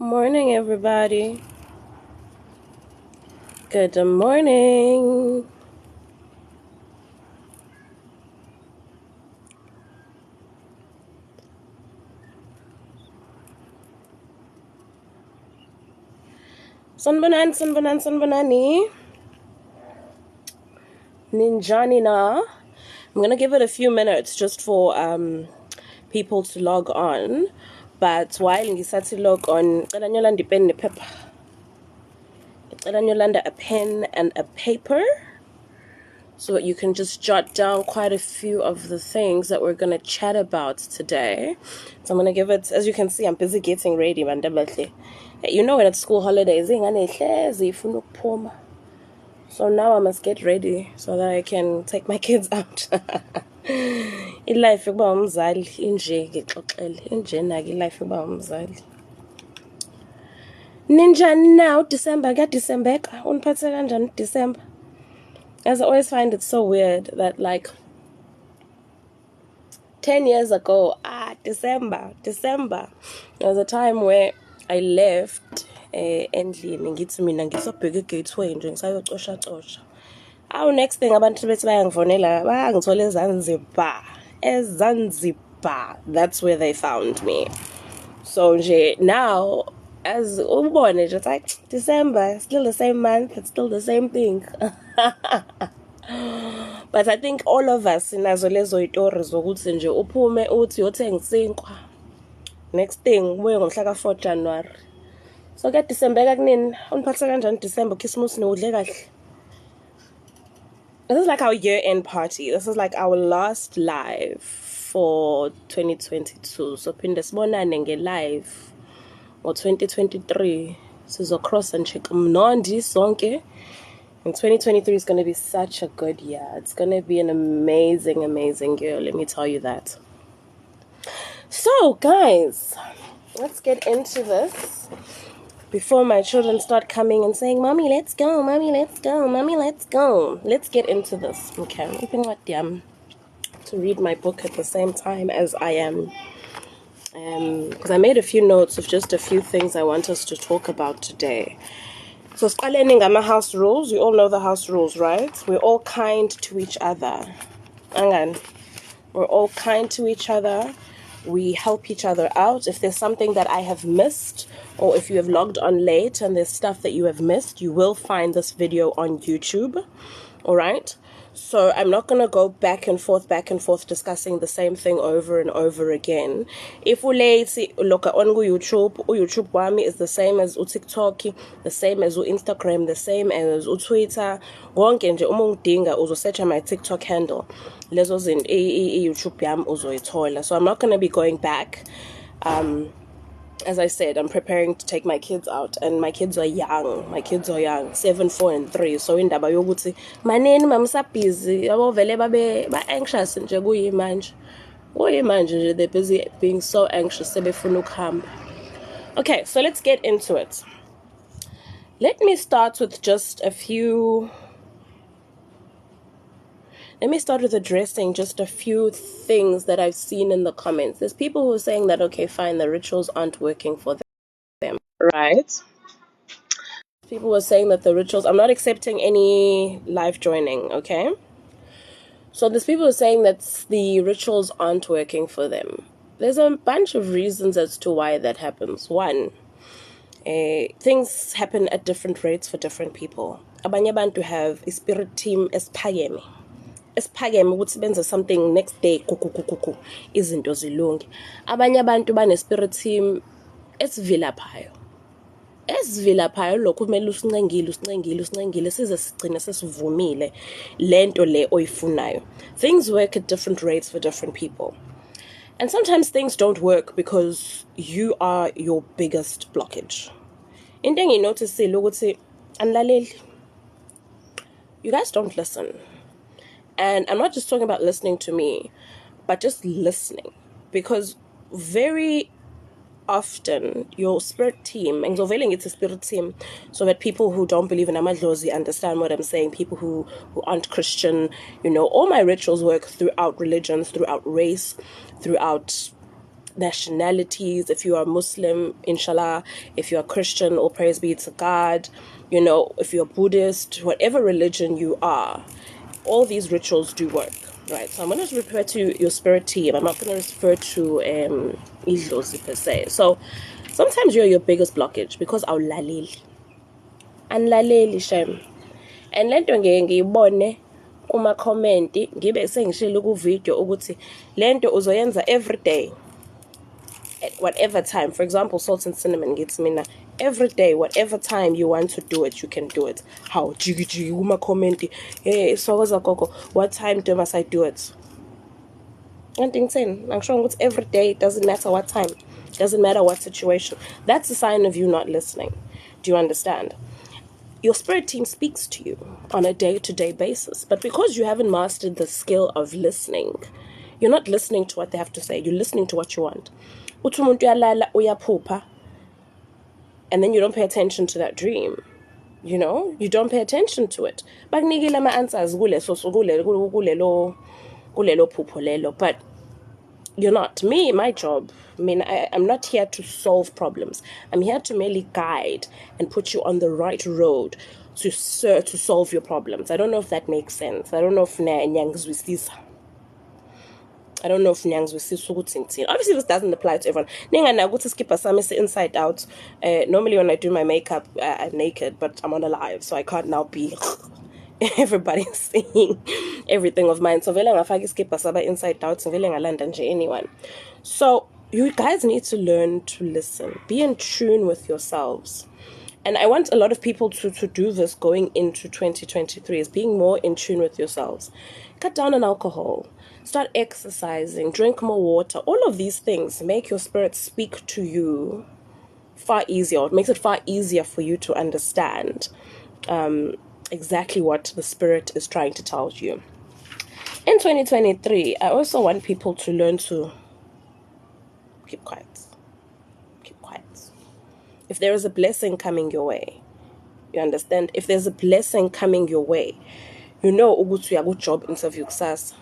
Morning, everybody. Good morning. Sunbanani. Ninjani na. I'm gonna give it a few minutes just for people to log on. But while ngisathi log on, ngicela niyolanda ipen nephepha. Ngicela niyolanda a pen and a paper, so that you can just jot down quite a few of the things that we're going to chat about today. So I'm going to give it, as you can see, I'm busy getting ready, man. You know when it's school holidays, so now I must get ready so that I can take my kids out. Life yokuba umzali inje ngixoxele inje nake life yokuba umzali. Ninjani now December December uniphathe kanjani December? As I always find it so weird that, like, 10 years ago, December, there was a time where I left endlini ngithi mina ngisobheka egateway nje ngisayocosha. Next thing abantu bethi bayangifonela bangithola eZanzibar. That's where they found me. So now, as ubone, just like December, it's still the same month, it's still the same thing. But I think all of us sinazo lezo itori zokuthi nje uphume uthi uyothenga isinkwa. Next thing ubuye ngomhla ka-4 January. So ke December kunini uniphatha kanjani December Christmas nodle kahle. This is like our year-end party. This is like our last live for 2022. So phinde sibonane nge-live or 2023 sizocross and check mnondi sonke. And 2023 is going to be such a good year. It's going to be an amazing, amazing year. Let me tell you that. So, guys, let's get into this before my children start coming and saying, Mommy, let's go. Mommy, let's go. Mommy, let's go. Let's get into this. Okay, I'm hoping to read my book at the same time as I am. Because I made a few notes of just a few things I want us to talk about today. So, house rules. You all know the house rules, right? We're all kind to each other. We're all kind to each other. We help each other out. If there's something that I have missed, or if you have logged on late and there's stuff that you have missed, you will find this video on YouTube. All right? So I'm not going to go back and forth discussing the same thing over and over again. If we look on YouTube wami is the same as TikTok, the same as Instagram, the same as Twitter. Wonke nje uma ungidinga uzosearcha my TikTok handle. Lezo zinto YouTube yami uzoyithola. So I'm not going to be going back. As I said, I'm preparing to take my kids out, and my kids are young, 7, 4, and 3. So indaba yokuthi maneni mamsa busy, yabo vele ba anxious nje kuyimanje nje, they're busy being so anxious sebefuna ukuhamba. Okay, so let's get into it. Let me start with addressing just a few things that I've seen in the comments. There's people who are saying that, okay, fine, the rituals aren't working for them, right? People were saying that the rituals, I'm not accepting any live joining, okay? So there's people who are saying that the rituals aren't working for them. There's a bunch of reasons as to why that happens. One, things happen at different rates for different people. Abanye abantu have a spirit team esiphakeme ukuthi benze something next day izinto zilunge. Abanye abantu bane-spirit team esivilaphayo lokhu kumele usincengile size sigcine sesivumile lento le oyifunayo. Things work at different rates for different people. And sometimes things don't work because you are your biggest blockage. Into enginoticile ukuthi anilaleli. You guys don't listen. And I'm not just talking about listening to me, but just listening. Because very often your spirit team, and it's a spirit team, so that people who don't believe in amadlozi understand what I'm saying, people who aren't Christian, all my rituals work throughout religions, throughout race, throughout nationalities. If you are Muslim, inshallah. If you are Christian, all praise be to God. You know, if you're Buddhist, whatever religion you are, all these rituals do work, right? So I'm going to refer to your spirit team. I'm not going to refer to idlozi per se. So sometimes you're your biggest blockage because awulaleli. Angilaleli shem. And lento ngeke ngiyibone uma comment ngibe sengishilo ku video ukuthi lento uzoyenza every day at whatever time. For example, salt and cinnamon gets mina every day, whatever time you want to do it, you can do it. How jiggy uma comment, hey, so what time must I do it? And thing saying, I'm sure it's every day, it doesn't matter what time, doesn't matter what situation. That's a sign of you not listening. Do you understand? Your spirit team speaks to you on a day-to-day basis, but because you haven't mastered the skill of listening, you're not listening to what they have to say, you're listening to what you want. Uthi umuntu uyalala uyaphupha, and then you don't pay attention to that dream. You know, you don't pay attention to it. Bakunikile ama-answers kulelo phupho lelo, but you're not. My job, I'm not here to solve problems. I'm here to merely guide and put you on the right road to solve your problems. I don't know if that makes sense. I don't know if nyang's with this. Obviously this doesn't apply to everyone. Ninga to skip a inside out. Normally when I do my makeup, I'm naked, but I'm on a live, so I can't now be everybody's seeing everything of mine. So vele ngafaka skip asaba inside out, so vele ngalanda nje anyone. So you guys need to learn to listen. Be in tune with yourselves. And I want a lot of people to do this going into 2023, is being more in tune with yourselves. Cut down on alcohol. Start exercising. Drink more water. All of these things make your spirit speak to you far easier. It makes it far easier for you to understand exactly what the spirit is trying to tell you. In 2023, I also want people to learn to keep quiet. Keep quiet. If there is a blessing coming your way, you understand? If there's a blessing coming your way, you know ukuthi uya job interview kusasa.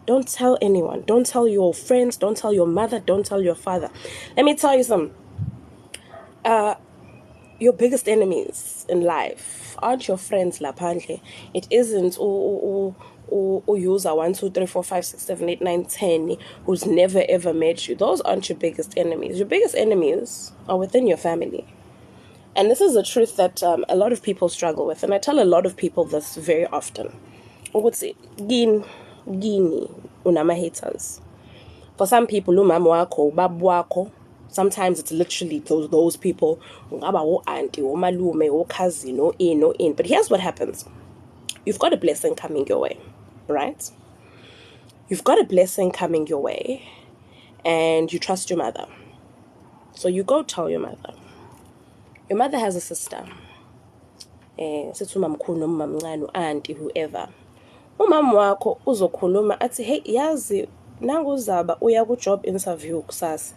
Don't tell anyone. Don't tell your friends. Don't tell your mother. Don't tell your father. Let me tell you something. Your biggest enemies in life aren't your friends laphandle. It isn't user 1, 2, 3, 4, 5, 6, 7, 8, 9, 10 who's never ever met you. Those aren't your biggest enemies. Your biggest enemies are within your family. And this is a truth that a lot of people struggle with. And I tell a lot of people this very often. Gini unama haters. For some people, umama wako, babu wako, sometimes it's literally those people, auntie, malume, cousin, in. But here's what happens. You've got a blessing coming your way, right? You've got a blessing coming your way, and you trust your mother. So you go tell your mother. Your mother has a sister. Auntie, whoever. Umama wako uzokhuluma athi hey yazi nangu uzaba uya ku job interview kusasa.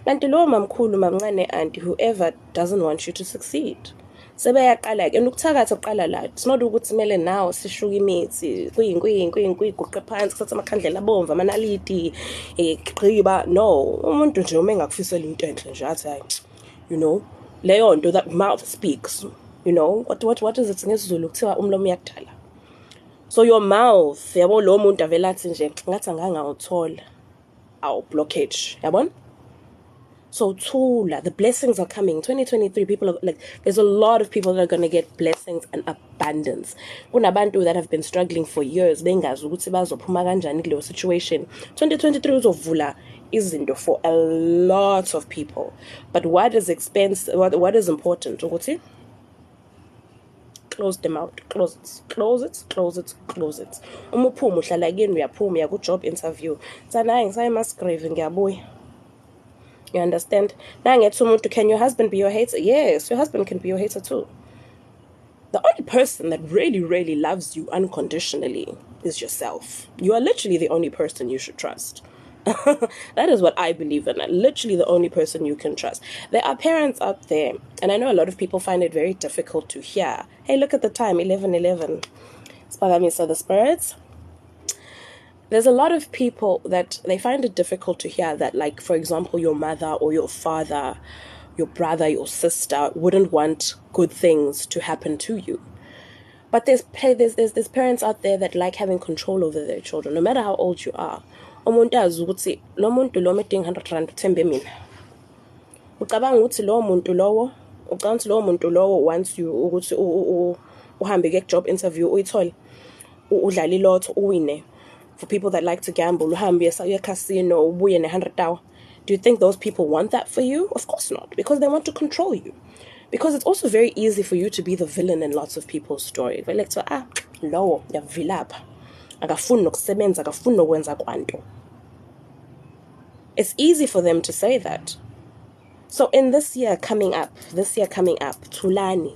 Kanti lo mamkhulu mamncane auntie whoever doesn't want you to succeed. Sebeyaqala ke ukuthakatha uqala la. It's not ukuthi kumele nawo sishuka imithi guqe phansi kuthatha amakhandlela abomvu amanaliti eqhiba. No, umuntu nje uma engakufisela into enhle nje athi hayi, you know, leyo nto that mouth speaks, you know. What is it ngesizulu kuthiwa umlomo uyakuthala. So your mouth, yabo lo muntu avela athi nje ngathi angangawuthola awu blockage, yabona? So tula, the blessings are coming. 2023, people are like, there's a lot of people that are going to get blessings and abundance. Kunabantu that have been struggling for years, bengazi ukuthi bazophuma kanjani kuleyo situation. 2023 uzovula izinto for a lot of people. But what is what is important ukuthi close them out. Close it. Uma uphuma uhlala kini uyaphuma uya ku job interview. Tsanayi ngisayimasgrave ngiyabuya. You understand? Can your husband be your hater? Yes, your husband can be your hater too. The only person that really, really loves you unconditionally is yourself. You are literally the only person you should trust. That is what I believe in. Literally the only person you can trust. There are parents out there, and I know a lot of people find it very difficult to hear. Hey, look at the time, 11:11. Spagamisa the spirits. There's a lot of people that they find it difficult to hear that, like, for example, your mother or your father, your brother, your sister wouldn't want good things to happen to you. But there's parents out there that like having control over their children, no matter how old you are. Umuntu azi ukuthi lo muntu lo medinga 100 rand uthembe mina. Ucabanga ukuthi lo muntu lowo wants you ukuthi uhambe ke job interview uyithole udlala ilotho uwine. For people that like to gamble, uhambe uye casino ubuye ne-100,000. Do you think those people want that for you? Of course not, because they want to control you. Because it's also very easy for you to be the villain in lots of people's story. They're like, lowo yavilapha. Akafuni nokusebenza, akafuni nokwenza kwanto. It's easy for them to say that. So in this year coming up, tulani,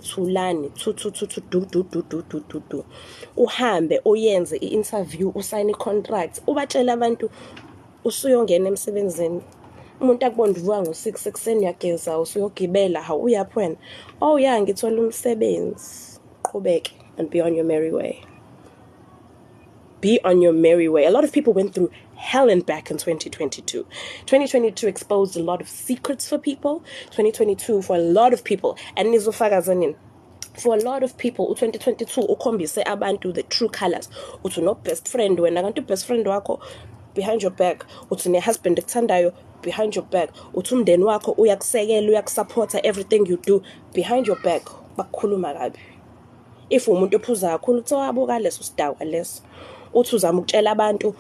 do. Uhambe, uyenze i-interview, usayine i-contract, ubatshela abantu usuyongena emsebenzini. Umuntu akubonda uvuka ngo-6 ekuseni uyageza, usuyogibela, uyaphi wena? Oh yeah, ngithola umsebenzi. Qhubeke and be on your merry way. Be on your merry way. A lot of people went through hell and back in 2022. 2022 exposed a lot of secrets for people. 2022 for a lot of people. And nizofakazanin. For a lot of people, 2022 ukhombise abantu the true colors. Uthi no best friend wena kanti best friend wakho behind your back. Uthi ne husband ekuthandayo behind your back. Uthi umndeni wakho uyakusekela, uyakusupporta everything you do behind your back. Bakukhuluma kabi. If umuntu ophuza kakhulu kuthiwa abuka leso sidawa leso. Uthi uzama ukutshela abantu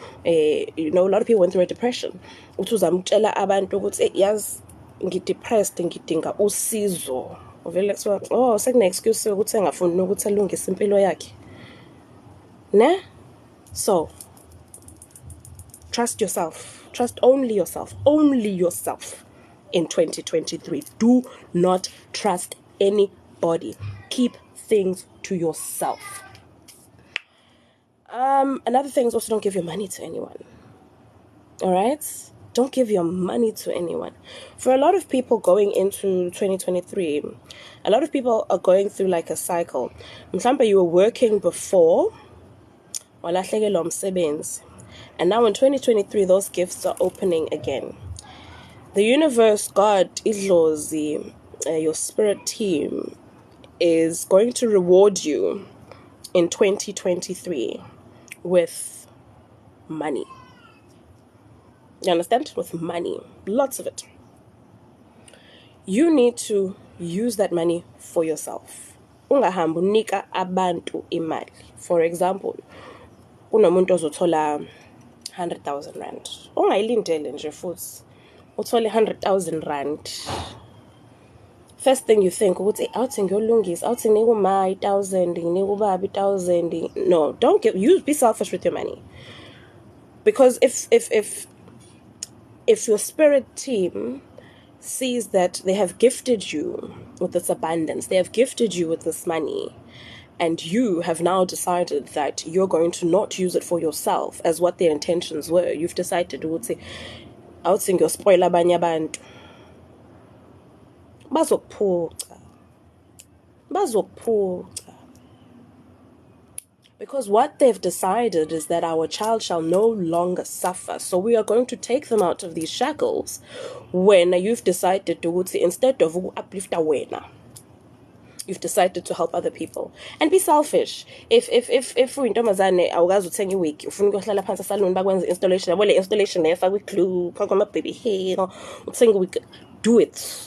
you know, a lot of people went through a depression. Uthi uzama ukutshela abantu ukuthi yazi ngidepressed ngidinga usizo. Uvele kuthiwa sekune excuse ukuthi engafuni nokuthi alungise impilo yakhe. Ne? So trust yourself. Trust only yourself. Only yourself in 2023. Do not trust anybody. Keep things to yourself. Another thing is also don't give your money to anyone. All right? Don't give your money to anyone. For a lot of people going into 2023, a lot of people are going through like a cycle. Mhlawumbe you were working before, and now in 2023, those gifts are opening again. The universe, God, Idlozi, your spirit team, is going to reward you in 2023 with money. You understand? With money. Lots of it. You need to use that money for yourself. Ungahambu nika abantu imali. For example, unomuntu ozothola 100,000 rand. Ungayilindele nje futhi uthole 100,000 rand. First thing you think, awuthi ngiyolungisa, awuthi nginika uma 1,000, nginika ubaba 1,000. No, don't be selfish with your money. Because if your spirit team sees that they have gifted you with this abundance, they have gifted you with this money, and you have now decided that you're going to not use it for yourself as what their intentions were, you've decided to say, awuthi ngiyospoila abanye abantu. Bazokuphuca. Because what they've decided is that our child shall no longer suffer. So we are going to take them out of these shackles when you've decided to, instead of uplift wena, you've decided to help other people. And be selfish. If uyintombazane awukazi uthenga iwig, ufuna ukuhlala phansi esalon bakwenza installation, yabo le installation efakwe glue, khona baby hair, uthenga iwig, do it.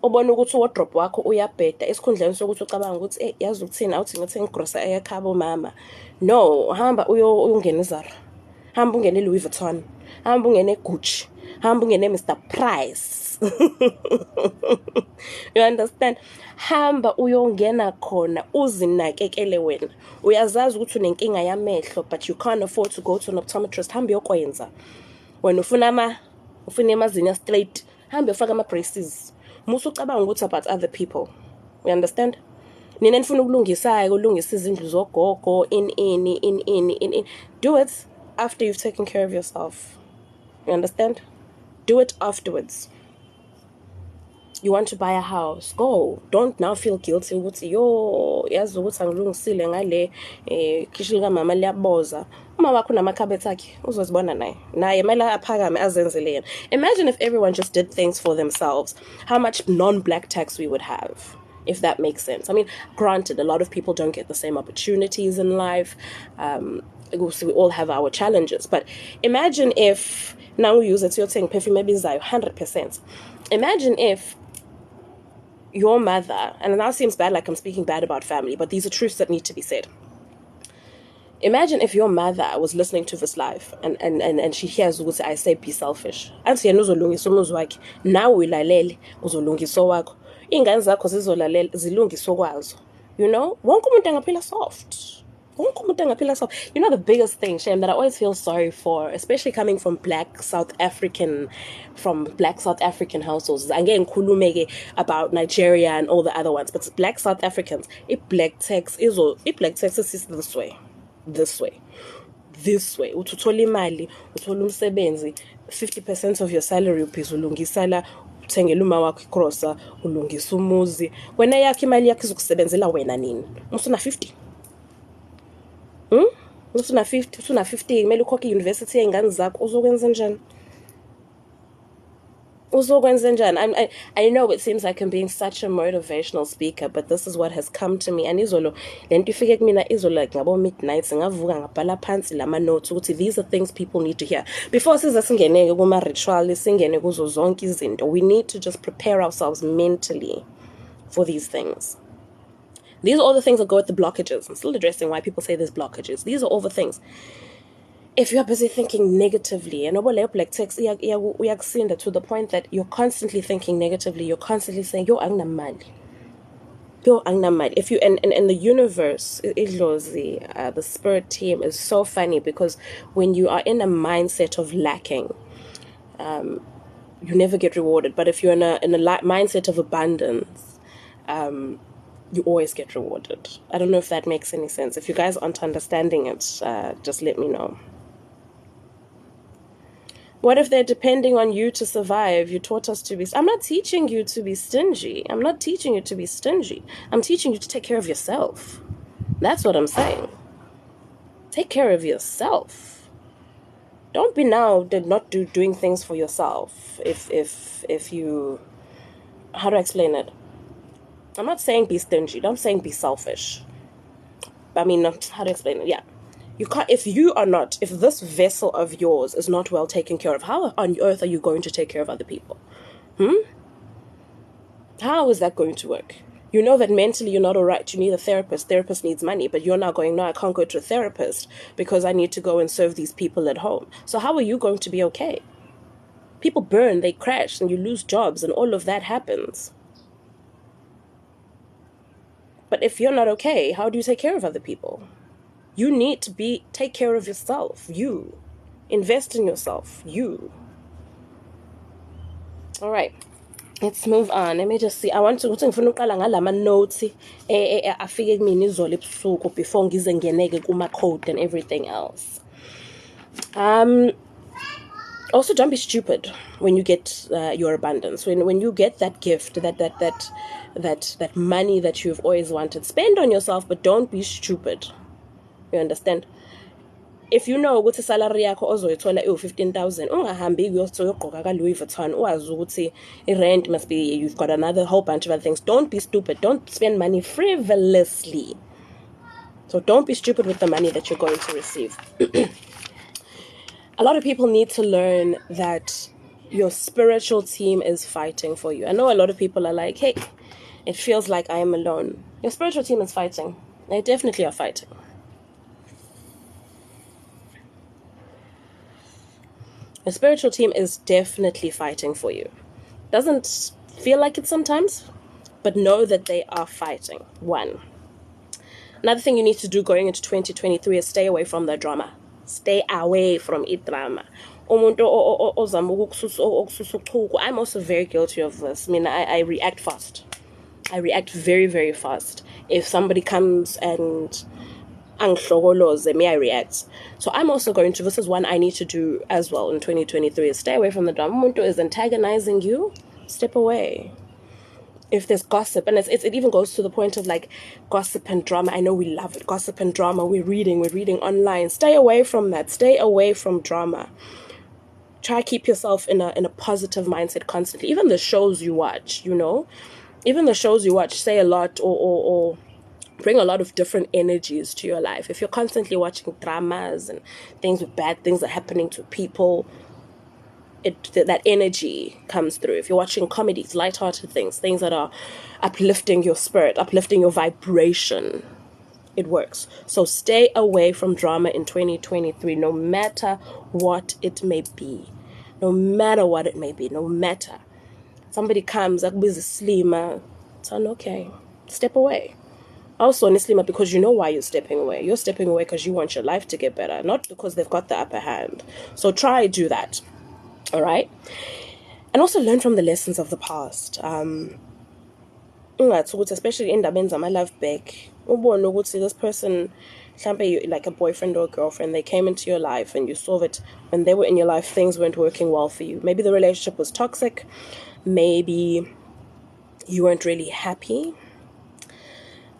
Ubona ukuthi wardrobe wakho uyabheda esikhundleni sokuthi ucabanga ukuthi yazi ukuthina awuthi ngithenga igrocery eyakhabo mama. No, hamba uyongena eZara. Hamba ungene eLouis Vuitton. Hamba ungene eGucci. Hamba ungene eMr Price. You understand? Hamba uyongena khona uzinakekele wena. Uyazazi ukuthi unenkinga yamehlo but you can't afford to go to an optometrist. Hamba uyokwenza. Wena ufuna amazinyo straight. Hamba ufaka ama braces. Musu ucabanga ukuthi about other people. You understand? Nina nifuna ukulungisa izindlu zogogo in. Do it after you've taken care of yourself. You understand? Do it afterwards. You want to buy a house, go. Don't now feel guilty ukuthi yo yazi ukuthi angilungisile ngale khishini kamama liyaboza. Uma wakho namakhabethe akhe uzozibona naye mele aphakame azenzele yena. Imagine if everyone just did things for themselves, how much non-black tax we would have, if that makes sense. I mean, granted, a lot of people don't get the same opportunities in life. So we all have our challenges, but imagine if now we use it, you're saying maybe 100%. Imagine if your mother, and it now seems bad, like I'm speaking bad about family, but these are truths that need to be said. Imagine if your mother was listening to this live and she hears what I say, be selfish. And she knows now ulalele uzolungiso wakho. Ingane zakho zizolalela zilungiso kwazo. You know? Wonke umuntu angaphila soft. You know, the biggest thing, Shem, that I always feel sorry for, especially coming from black South African households. Again, kulumege about Nigeria and all the other ones, but black South Africans, black tax is this way. Uthola imali, uthola umsebenzi, 50% of your salary uphizulungisala uthengela uma wakho igrosa, ulungisa umuzi. Wena yakho imali yakho izokusebenzela wena nini? Usuna 50. Usuna 50, kumele ukhokhe university yengane zakho, uzokwenza njani? I know it seems like I'm being such a motivational speaker, but this is what has come to me. And izolo lento ifike kumina izolo like ngabo midnight ngavuka ngabhala phansi lama notes ukuthi these are things people need to hear before size singeneke kuma ritual singene kuzo zonke izinto. We need to just prepare ourselves mentally for these things. These are all the things that go with the blockages. I'm still addressing why people say there's blockages. These are all the things. If you're busy thinking negatively, and black text, we are seeing that to the point that you're constantly thinking negatively, you're constantly saying, yo, angnamal. If you, and the universe, the spirit team is so funny because when you are in a mindset of lacking, you never get rewarded. But if you're in a mindset of abundance, you always get rewarded. I don't know if that makes any sense. If you guys aren't understanding it, just let me know. What if they're depending on you to survive? You taught us to be... I'm not teaching you to be stingy. I'm teaching you to take care of yourself. That's what I'm saying. Take care of yourself. Don't be now not doing things for yourself. If you... How do I explain it? I'm not saying be stingy. I'm saying be selfish. I mean, how to explain it? Yeah. You can't, if this vessel of yours is not well taken care of, how on earth are you going to take care of other people? How is that going to work? You know that mentally you're not all right. You need a therapist. Therapist needs money, but you're now going, no, I can't go to a therapist because I need to go and serve these people at home. So how are you going to be okay? People burn, they crash, and you lose jobs, and all of that happens. But if you're not okay, how do you take care of other people? You need to take care of yourself. You. Invest in yourself. You. All right. Let's move on. Let me just see. I want to ngifuna uqala ngalama notes afike kumina izolo ebusuku before ngize ngeneke kuma code and everything else. Also, don't be stupid when you get your abundance. When you get that gift, that money that you've always wanted, spend on yourself, but don't be stupid. You understand? If you know ukuthi salary yakho ozoyithola u15,000 ungahambi uyogqoka ka Louis Vuitton uwazi ukuthi rent must be, you've got another whole bunch of other things. Don't be stupid. Don't spend money frivolously. So don't be stupid with the money that you're going to receive. A lot of people need to learn that your spiritual team is fighting for you. I know a lot of people are like, hey, it feels like I am alone. Your spiritual team is fighting. They definitely are fighting. Your spiritual team is definitely fighting for you. Doesn't feel like it sometimes, but know that they are fighting. One. Another thing you need to do going into 2023 is stay away from the drama. Stay away from it drama. I'm also very guilty of this. I mean, I react fast. I react very, very fast. If somebody comes and may I react. So I'm also this is one I need to do as well in 2023 is stay away from the drama. Umuntu is antagonizing you, step away. if there's gossip, and it even goes to the point of like gossip and drama. I know we love it, gossip and drama. We're reading online. Stay away from that. Stay away from drama. Try to keep yourself in a positive mindset constantly. Even the shows you watch, even the shows you watch say a lot, or bring a lot of different energies to your life. If you're constantly watching dramas and things with bad things are happening to people, that energy comes through. If you're watching comedies, light-hearted things that are uplifting your spirit, uplifting your vibration, it works. So stay away from drama in 2023, no matter what it may be. No matter what it may be, no matter. Somebody comes, like, with a slimmer, it's okay. Step away. Also, honestly, because you know why you're stepping away. You're stepping away because you want your life to get better, not because they've got the upper hand. So try do that. All right? And also learn from the lessons of the past. Especially in the my love back. This person, like a boyfriend or a girlfriend, they came into your life and you saw that when they were in your life, things weren't working well for you. Maybe the relationship was toxic. Maybe you weren't really happy.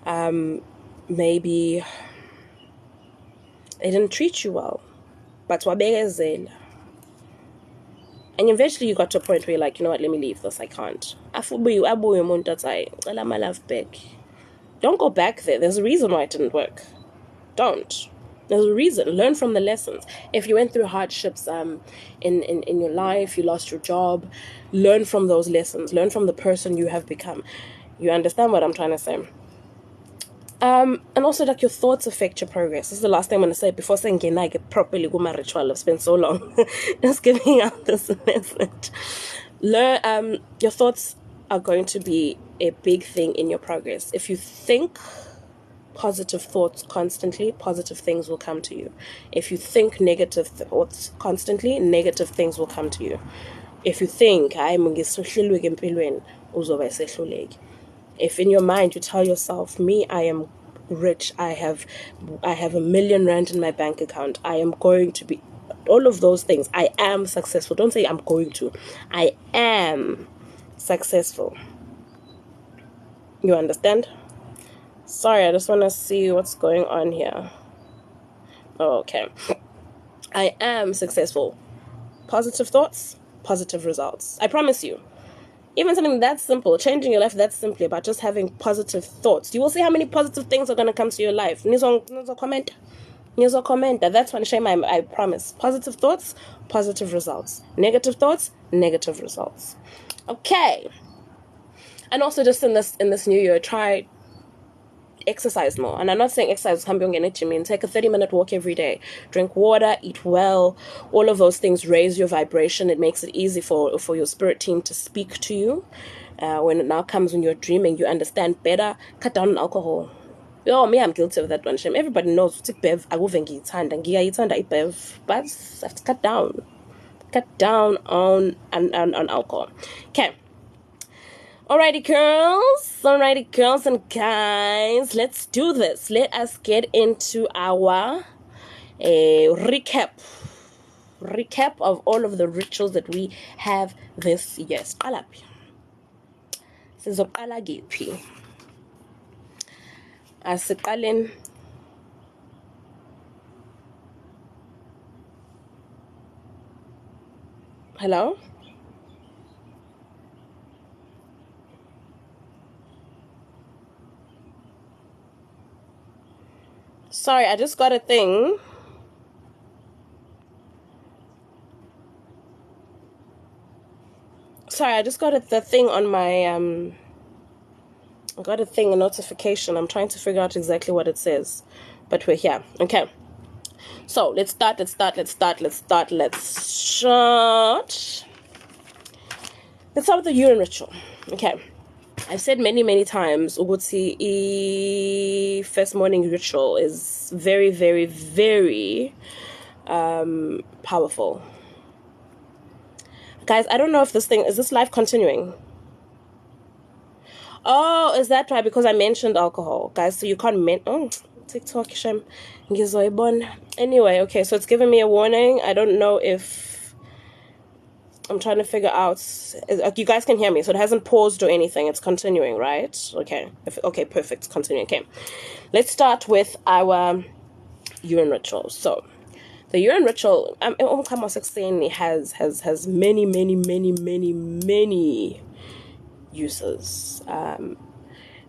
Maybe they didn't treat you well. But and eventually you got to a point where you're like, you know what, let me leave this. I can't. My love back. Don't go back there. There's a reason why it didn't work. Don't. There's a reason. Learn from the lessons. If you went through hardships in your life, you lost your job, learn from those lessons. Learn from the person you have become. You understand what I'm trying to say? And also, like, your thoughts affect your progress. This is the last thing I'm going to say before saying I get properly go my ritual. I've spent so long just giving out this message. Learn. Your thoughts are going to be a big thing in your progress. If you think positive thoughts constantly, positive things will come to you. If you think negative thoughts constantly, negative things will come to you. If you think if in your mind you tell yourself, me, I am rich, I have R1 million in my bank account, I am going to be all of those things, I am successful. Don't say I'm going to. I am successful. You understand? Sorry, I just want to see what's going on here. Oh, okay. I am successful. Positive thoughts, positive results. I promise you. Even something that simple, changing your life that simply about just having positive thoughts. You will see how many positive things are going to come to your life. Nizo comment. That's one shame, I promise. Positive thoughts, positive results. Negative thoughts, negative results. Okay. And also just in this new year, try exercise more. And I'm not saying exercise can be on energy. I mean, take a 30-minute walk every day. Drink water, eat well. All of those things raise your vibration. It makes it easy for your spirit team to speak to you. When it now comes when you're dreaming, you understand better. Cut down on alcohol. Oh, me, I'm guilty of that one. Shame. Everybody knows bev. I will bev, but I have to cut down. Cut down on alcohol. Okay. Alrighty, girls and guys, let's do this. Let us get into our recap of all of the rituals that we have this year. Sizoqala kephi? Asiqaleni hello? Sorry, I just got a thing. Sorry, I just got the thing on my I got a thing, a notification. I'm trying to figure out exactly what it says, but we're here. Okay. So let's start. Let's start with the urine ritual. Okay. I've said many times, Uguti first morning ritual is very, very, very powerful. Guys, I don't know if is this live continuing? Oh, is that right? Because I mentioned alcohol. Guys, so you can't TikTok, shame. Anyway, okay, so it's giving me a warning. I don't know if I'm trying to figure out. You guys can hear me, so it hasn't paused or anything. It's continuing, right? Okay. Okay, perfect. It's continuing. Okay. Let's start with our urine ritual. So, the urine ritual, has many uses.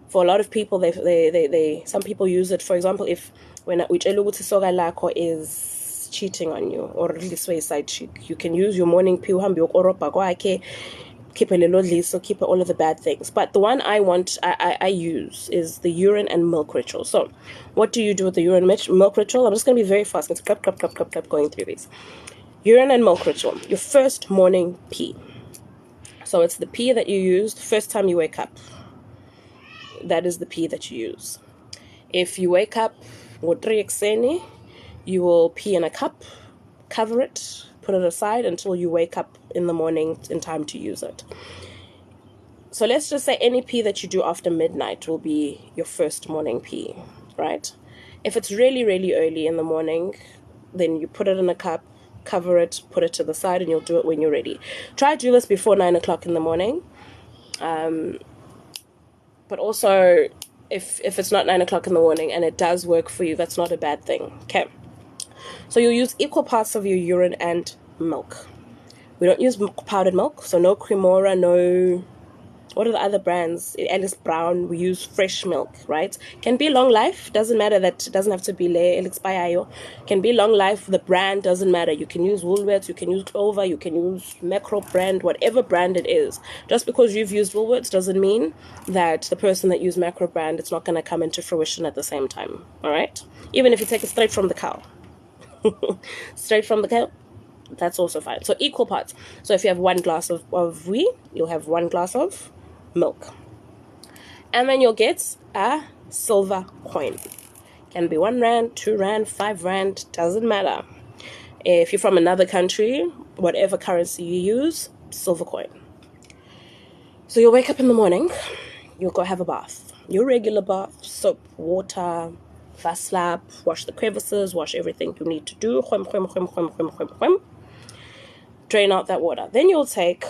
For a lot of people, they some people use it. For example, if when soga lako is cheating on you, or this way side cheek, you can use your morning pee uhambe uyokoropa kwakhe, keep a little so keep all of the bad things. But the one I use is the urine and milk ritual. So what do you do with the urine milk ritual? I'm just going to be very fast. It's clap going through these. Urine and milk ritual. Your first morning pee. So it's the pee that you use the first time you wake up. That is the pee that you use. If you wake up you will pee in a cup, cover it, put it aside until you wake up in the morning in time to use it. So let's just say any pee that you do after midnight will be your first morning pee, right? If it's really early in the morning, then you put it in a cup, cover it, put it to the side, and you'll do it when you're ready. Try to do this before 9 o'clock in the morning. But also, if it's not 9 o'clock in the morning and it does work for you, that's not a bad thing. Okay. So you'll use equal parts of your urine and milk. We don't use powdered milk, so no Cremora, no... What are the other brands? Alice Brown. We use fresh milk, right? Can be long life. Doesn't matter that it doesn't have to be expire. Can be long life. The brand doesn't matter. You can use Woolworths. You can use Clover. You can use Macro brand. Whatever brand it is. Just because you've used Woolworths doesn't mean that the person that used Macro brand, it's not going to come into fruition at the same time. All right? Even if you take it straight from the cow. Straight from the cow. That's also fine. So equal parts. So if you have 1 glass of wee, you'll have 1 glass of milk. And then you'll get a silver coin. Can be 1 rand, 2 rand, 5 rand, doesn't matter. If you're from another country, whatever currency you use, silver coin. So you'll wake up in the morning, you'll go have a bath. Your regular bath, soap, water, fast slap, wash the crevices, wash everything you need to do. Drain out that water. Then you'll take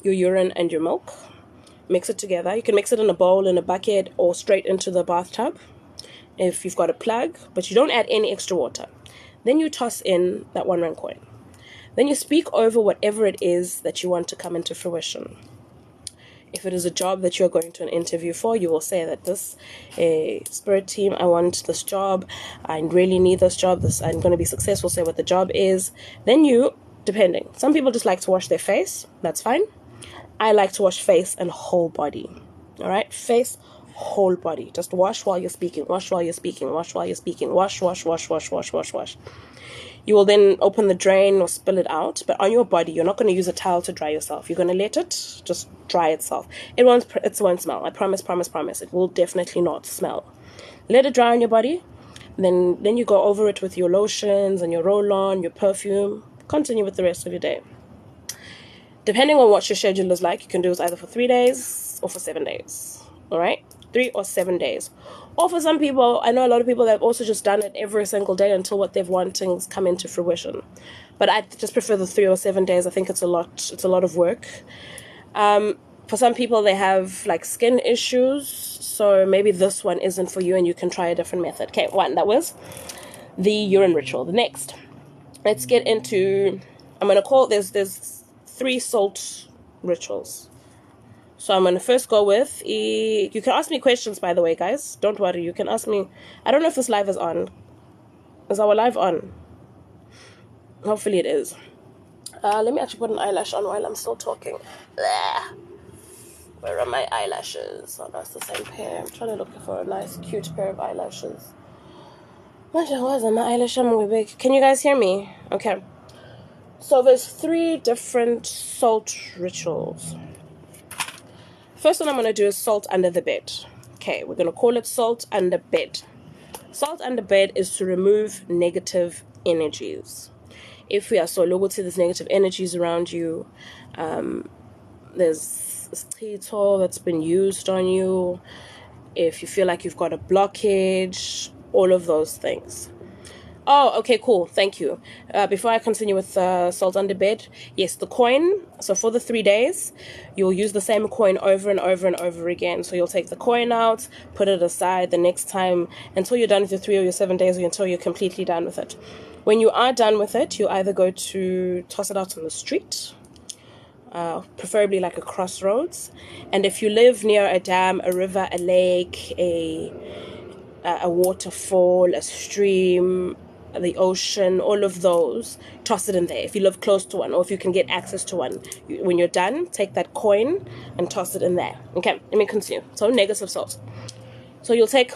your urine and your milk, mix it together. You can mix it in a bowl, in a bucket, or straight into the bathtub if you've got a plug, but you don't add any extra water. Then you toss in that 1 rand coin. Then you speak over whatever it is that you want to come into fruition. If it is a job that you're going to an interview for, you will say that this spirit team, I want this job. I really need this job. I'm going to be successful. Say what the job is. Then you, depending. Some people just like to wash their face. That's fine. I like to wash face and whole body. All right? Face, whole body. Just wash while you're speaking. Wash while you're speaking. Wash while you're speaking. Wash. You will then open the drain or spill it out. But on your body, you're not going to use a towel to dry yourself. You're going to let it just dry itself. It won't smell. I promise. It will definitely not smell. Let it dry on your body. Then you go over it with your lotions and your roll-on, your perfume. Continue with the rest of your day. Depending on what your schedule is like, you can do it either for 3 days or for 7 days. All right? 3 or 7 days. Or for some people, I know a lot of people that have also just done it every single day until what they've wanted come into fruition. But I just prefer the 3 or 7 days. I think it's a lot of work. For some people, they have like skin issues. So maybe this one isn't for you and you can try a different method. Okay, that was the urine ritual. The next, let's get into, I'm going to call, there's 3 salt rituals. So I'm going to first go with, you can ask me questions, by the way, guys. Don't worry, you can ask me. I don't know if this live is on. Is our live on? Hopefully it is. Let me actually put an eyelash on while I'm still talking. Where are my eyelashes? Oh, that's the same pair. I'm trying to look for a nice, cute pair of eyelashes. Can you guys hear me? Okay. So there's 3 different salt rituals. First one I'm going to do is salt under the bed. Okay, we're going to call it salt under bed. Salt under bed is to remove negative energies. If we are so low to there's negative energies around you, there's a skito that's been used on you, if you feel like you've got a blockage, all of those things. Oh, okay, cool. Thank you. Before I continue with salt under bed, yes, the coin. So for the 3 days, you'll use the same coin over and over and over again. So you'll take the coin out, put it aside the next time until you're done with your 3 or your 7 days, or until you're completely done with it. When you are done with it, you either go to toss it out on the street, preferably like a crossroads. And if you live near a dam, a river, a lake, a waterfall, a stream, the ocean, all of those, toss it in there. If you live close to one, or if you can get access to one, when you're done, take that coin and toss it in there. Okay, let me continue. So negative salt. So you'll take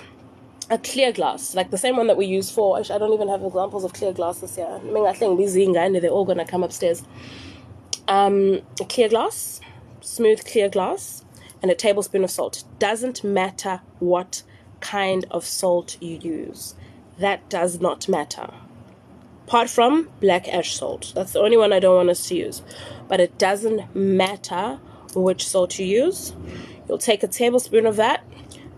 a clear glass, like the same one that we use for, I don't even have examples of clear glasses here. I mean, I think they're all gonna come upstairs. A clear glass, smooth clear glass, and a tablespoon of salt. Doesn't matter what kind of salt you use. That does not matter. Apart from black ash salt. That's the only one I don't want us to use. But it doesn't matter which salt you use. You'll take a tablespoon of that,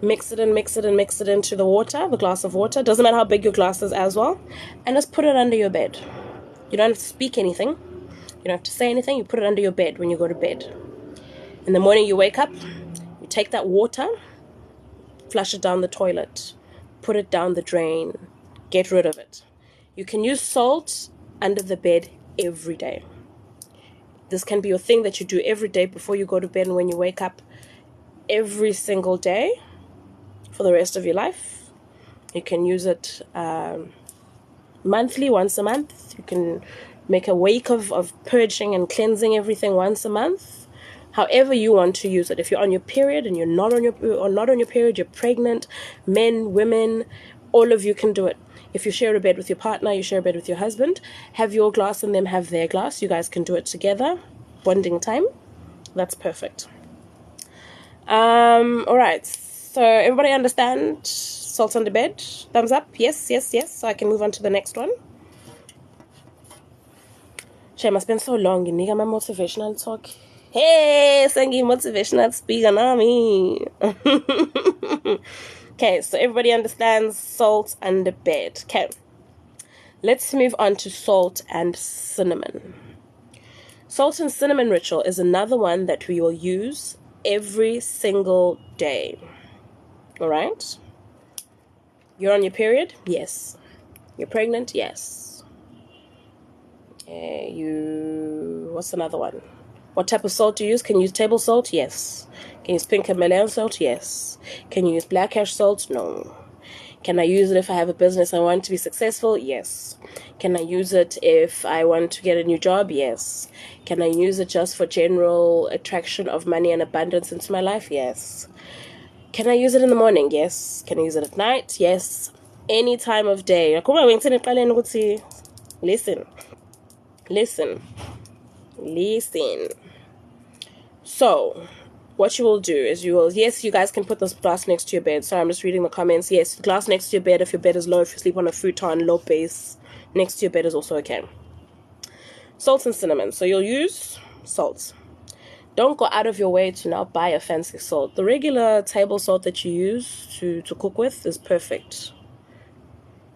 mix it into the water, the glass of water. Doesn't matter how big your glass is as well. And just put it under your bed. You don't have to speak anything. You don't have to say anything. You put it under your bed when you go to bed. In the morning you wake up, you take that water, flush it down the toilet, put it down the drain, get rid of it. You can use salt under the bed every day. This can be a thing that you do every day before you go to bed and when you wake up, every single day for the rest of your life. You can use it monthly, once a month. You can make a week of purging and cleansing everything once a month. However you want to use it. If you're on your period and you're not on your period, you're pregnant, men, women, all of you can do it. If you share a bed with your partner, you share a bed with your husband, have your glass and them have their glass. You guys can do it together. Bonding time. That's perfect. All right. So everybody understand salt on the bed? Thumbs up. Yes. So I can move on to the next one. Shame I spent so long in my motivational talk. Hey, singing motivational speaker, Nami. Okay, so everybody understands salt and the bed. Okay, let's move on to salt and cinnamon. Salt and cinnamon ritual is another one that we will use every single day. All right? You're on your period? Yes. You're pregnant? Yes. What's another one? What type of salt do you use? Can you use table salt? Yes. Can you use pink Himalayan salt? Yes. Can you use black ash salt? No. Can I use it if I have a business and I want to be successful? Yes. Can I use it if I want to get a new job? Yes. Can I use it just for general attraction of money and abundance into my life? Yes. Can I use it in the morning? Yes. Can I use it at night? Yes. Any time of day. Listen. So, what you will do is yes, you guys can put this glass next to your bed. Sorry, I'm just reading the comments. Yes, glass next to your bed if your bed is low, if you sleep on a futon, low base, next to your bed is also okay. Salt and cinnamon. So you'll use salt. Don't go out of your way to now buy a fancy salt. The regular table salt that you use to cook with is perfect.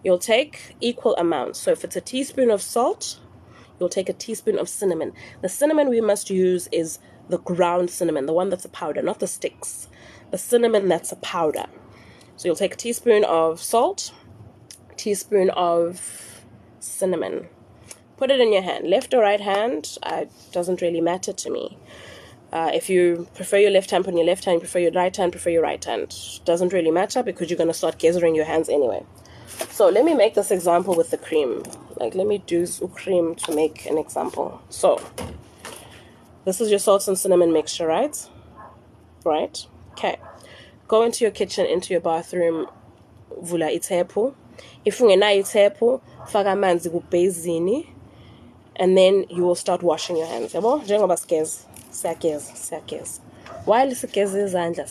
You'll take equal amounts. So if it's a teaspoon of salt, you'll take a teaspoon of cinnamon. The cinnamon we must use is the ground cinnamon, the one that's a powder, not the sticks. The cinnamon that's a powder. So you'll take a teaspoon of salt, a teaspoon of cinnamon. Put it in your hand, left or right hand, doesn't really matter to me. If you prefer your left hand, put in your left hand. Prefer your right hand, prefer your right hand. Doesn't really matter because you're going to start gathering your hands anyway. So let me make this example with the cream. Let me do cream to make an example. So this is your salt and cinnamon mixture, right? Right? Okay. Go into your kitchen, into your bathroom, vula itepu. If ungena itepu, faka amanzi kubhezini, and then you will start washing your hands. Yabo? Njengoba siyageza. While sigeza izandla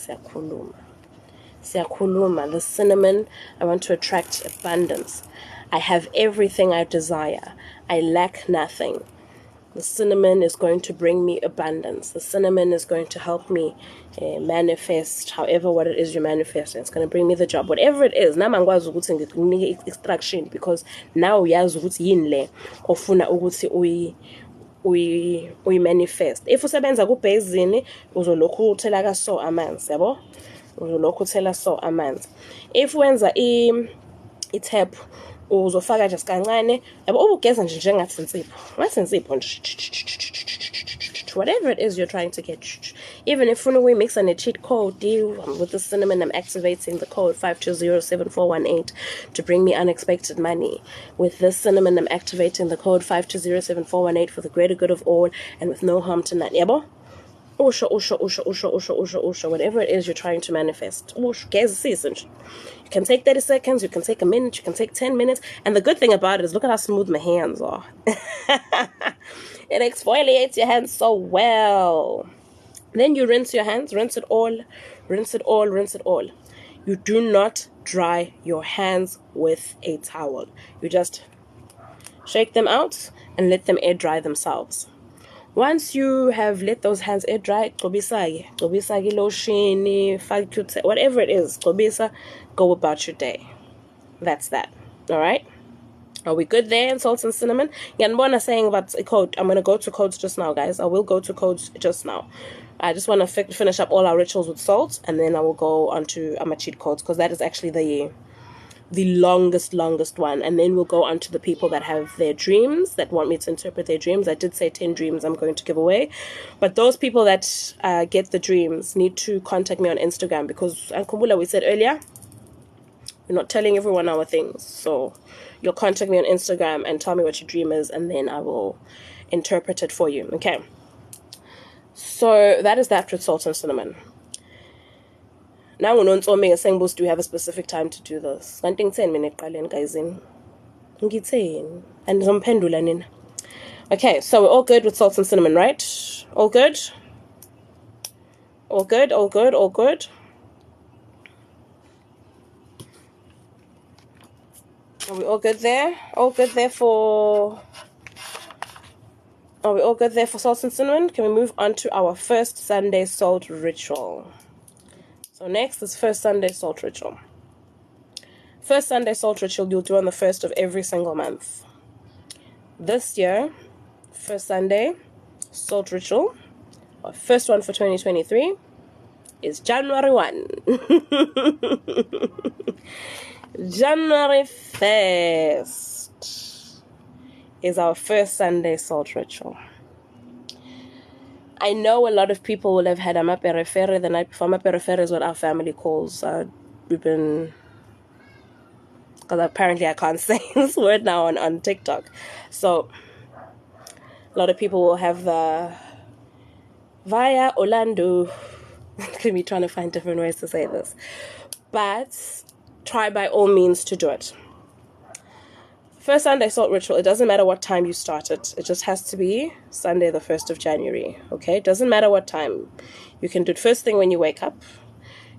siyakhuluma. The cinnamon, I want to attract abundance. I have everything I desire. I lack nothing. The cinnamon is going to bring me abundance. The cinnamon is going to help me manifest however what it is you're manifesting. It's going to bring me the job. Whatever it is. Now mangwazi ukuthi ngikunike extraction because now uyazi ukuthi yini le ofuna ukuthi uyi manifest. If usebenza kubhezini uzolokhu uthela ka so amanzi, yabo? Uzolokhu uthela so amanzi. If wenza i-tap uzofaka nje kancane yabo ubugeza nje njengathi insipho ngathi insipho nje whatever it is you're trying to get. Even if we mix and a cheat code with the cinnamon, I'm activating the code 5207418 to bring me unexpected money. With this cinnamon, I'm activating the code 5207418 for the greater good of all and with no harm to none. Yabo? Usha, whatever it is you're trying to manifest. You can take 30 seconds, you can take a minute, you can take 10 minutes. And the good thing about it is look at how smooth my hands are. It exfoliates your hands so well. Then you rinse your hands, rinse it all. You do not dry your hands with a towel. You just shake them out and let them air dry themselves. Once you have let those hands air dry, lotion, whatever it is, go about your day. That's that. All right. Are we good there in salt and cinnamon? Yanbona saying about a code. I'm going to go to codes just now, guys. I will go to codes just now. I just want to finish up all our rituals with salt, and then I will go on to my cheat codes, because that is actually the longest one. And then we'll go on to the people that have their dreams, that want me to interpret their dreams. I did say 10 dreams I'm going to give away. But those people that get the dreams need to contact me on Instagram, because Ankumbula, we said earlier, we're not telling everyone our things. So you'll contact me on Instagram and tell me what your dream is, and then I will interpret it for you. Okay. So that is that with salt and cinnamon. Now we don't make a saying, do we have a specific time to do this? I think 10 minutes, guys. And okay, so we're all good with salt and cinnamon, right? All good? All good? Are we all good there? Are we all good there for salt and cinnamon? Can we move on to our first Sunday salt ritual? So next is first Sunday salt ritual. First Sunday salt ritual you'll do on the first of every single month. This year, first Sunday salt ritual, our first one for 2023, is January 1. January 1st is our first Sunday salt ritual. I know a lot of people will have had amaperefere the night before. Amaperefere is what our family calls. Because apparently I can't say this word now on TikTok. So a lot of people will have the via Orlando. Could be trying to find different ways to say this. But try by all means to do it. First Sunday salt ritual, it doesn't matter what time you start it. It just has to be Sunday the 1st of January, okay? It doesn't matter what time. You can do it first thing when you wake up.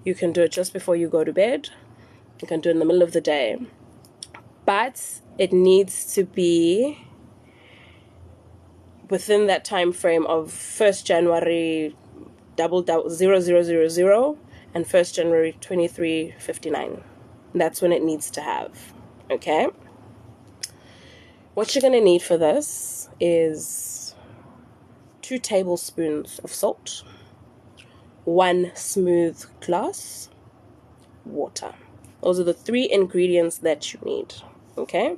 You can do it just before you go to bed. You can do it in the middle of the day. But it needs to be within that time frame of 1st January 0000 and 1st January 2359. That's when it needs to have, okay? What you're going to need for this is 2 tablespoons of salt, 1 smooth glass, water. Those are the 3 ingredients that you need, okay?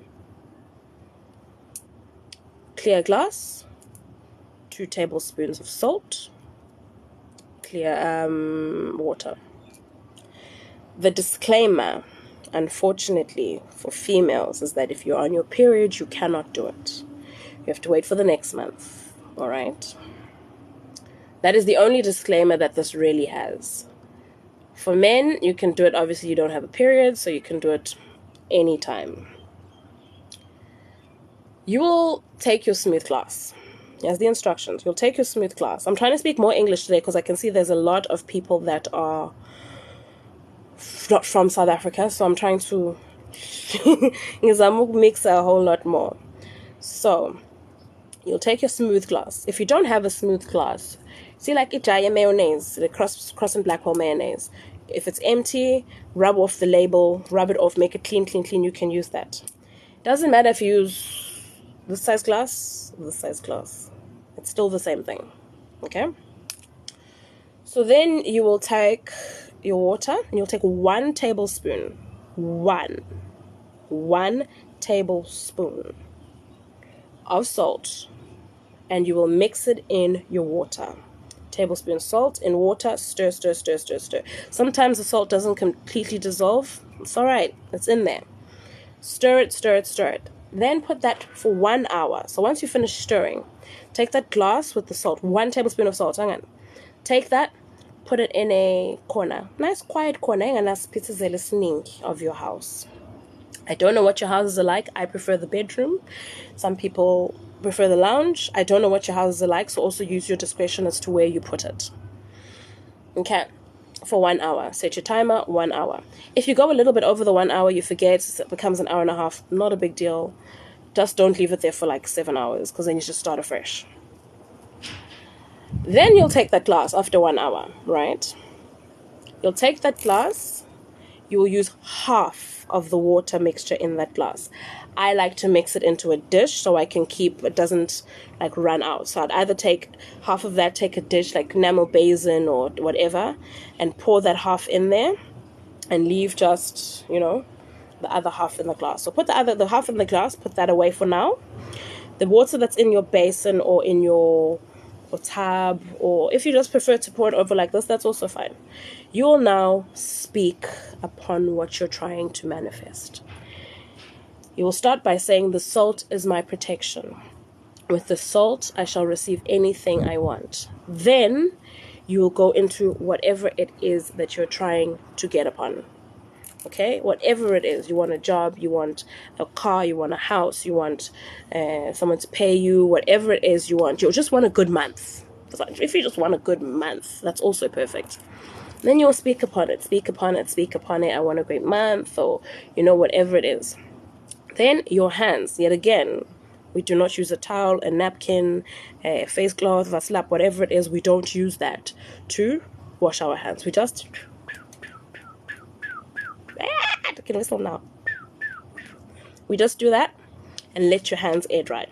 Clear glass, 2 tablespoons of salt, clear water. The disclaimer, unfortunately, for females is that if you're on your period, you cannot do it. You have to wait for the next month, all right? That is the only disclaimer that this really has. For men, you can do it. Obviously, you don't have a period, so you can do it anytime. You will take your smooth glass. Here's the instructions. You'll take your smooth glass. I'm trying to speak more English today because I can see there's a lot of people that are not from South Africa, so I'm trying to mix a whole lot more. So You'll take your smooth glass. If you don't have a smooth glass, see like Ijaya mayonnaise, the cross and black hole mayonnaise. If it's empty, rub off the label, rub it off, make it clean. You can use that. Doesn't matter if you use this size glass, It's still the same thing. Okay? So then you will take your water and you'll take 1 tablespoon. One tablespoon of salt. And you will mix it in your water. Tablespoon salt in water, stir. Sometimes the salt doesn't completely dissolve. It's all right. It's in there. Stir it. Then put that for 1 hour. So once you finish stirring, take that glass with the salt, 1 tablespoon of salt. Hang on. Take that, put it in a corner. Nice quiet corner of your house. I don't know what your houses are like. I prefer the bedroom. Some people prefer the lounge. I don't know what your houses are like, so also use your discretion as to where you put it. Okay, for 1 hour. Set your timer, 1 hour. If you go a little bit over the 1 hour, you forget, it becomes an hour and a half. Not a big deal. Just don't leave it there for like 7 hours, because then you just start afresh. Then you'll take that glass after 1 hour, right? You'll take that glass. You will use half of the water mixture in that glass. I like to mix it into a dish so I can keep, it doesn't like run out. So I'd either take half of that, take a dish like enamel basin or whatever, and pour that half in there and leave just, the other half in the glass. So put the half in the glass, put that away for now. The water that's in your basin or in your tub, or if you just prefer to pour it over like this, that's also fine. You will now speak upon what you're trying to manifest. You will start by saying, the salt is my protection. With the salt, I shall receive anything I want. Then you will go into whatever it is that you're trying to get upon. Okay, whatever it is, you want a job, you want a car, you want a house, you want someone to pay you, whatever it is you just want a good month. If you just want a good month, that's also perfect. Then you'll speak upon it. I want a great month, or whatever it is. Then your hands, yet again, we do not use a towel, a napkin, a face cloth, a slap, whatever it is. We don't use that to wash our hands. We just can whistle now. We just do that and let your hands air dry.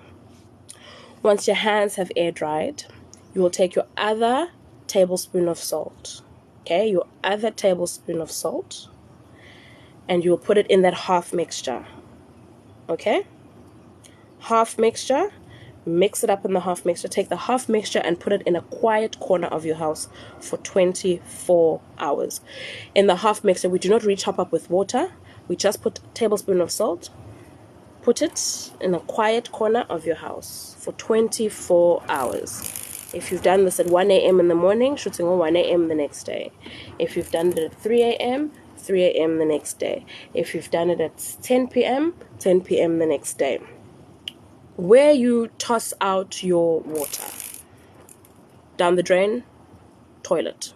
Once your hands have air dried, you will take your other tablespoon of salt. Okay, your other tablespoon of salt, and you will put it in that half mixture. Okay? Half mixture. Mix it up in the half mixture. Take the half mixture and put it in a quiet corner of your house for 24 hours. In the half mixture, we do not re-top up with water. We just put a tablespoon of salt. Put it in a quiet corner of your house for 24 hours. If you've done this at 1 a.m. in the morning, shooting on 1 a.m. the next day. If you've done it at 3 a.m., 3 a.m. the next day. If you've done it at 10 p.m., 10 p.m. the next day. Where you toss out your water. Down the drain, toilet.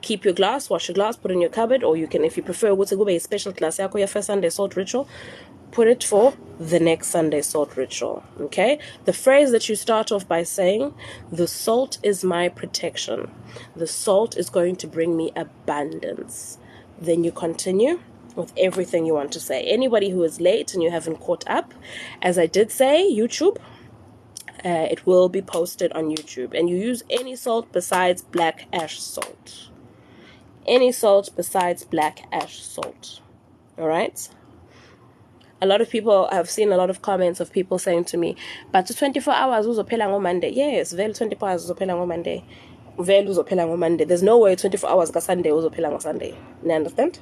Keep your glass, wash your glass, put it in your cupboard, or you can, if you prefer, what's a special glass, your first Sunday salt ritual, put it for the next Sunday salt ritual. Okay? The phrase that you start off by saying, the salt is my protection. The salt is going to bring me abundance. Then you continue with everything you want to say. Anybody who is late and you haven't caught up, as I did say, YouTube, it will be posted on YouTube. And you use any salt besides black ash salt. Any salt besides black ash salt. All right? A lot of people, I've seen a lot of comments of people saying to me, but 24 hours uzophela on Monday. Yes, vele 24 hours uzophela on Monday. Vele uzophela on Monday. There's no way 24 hours ka Sunday uzophela on Sunday. You understand?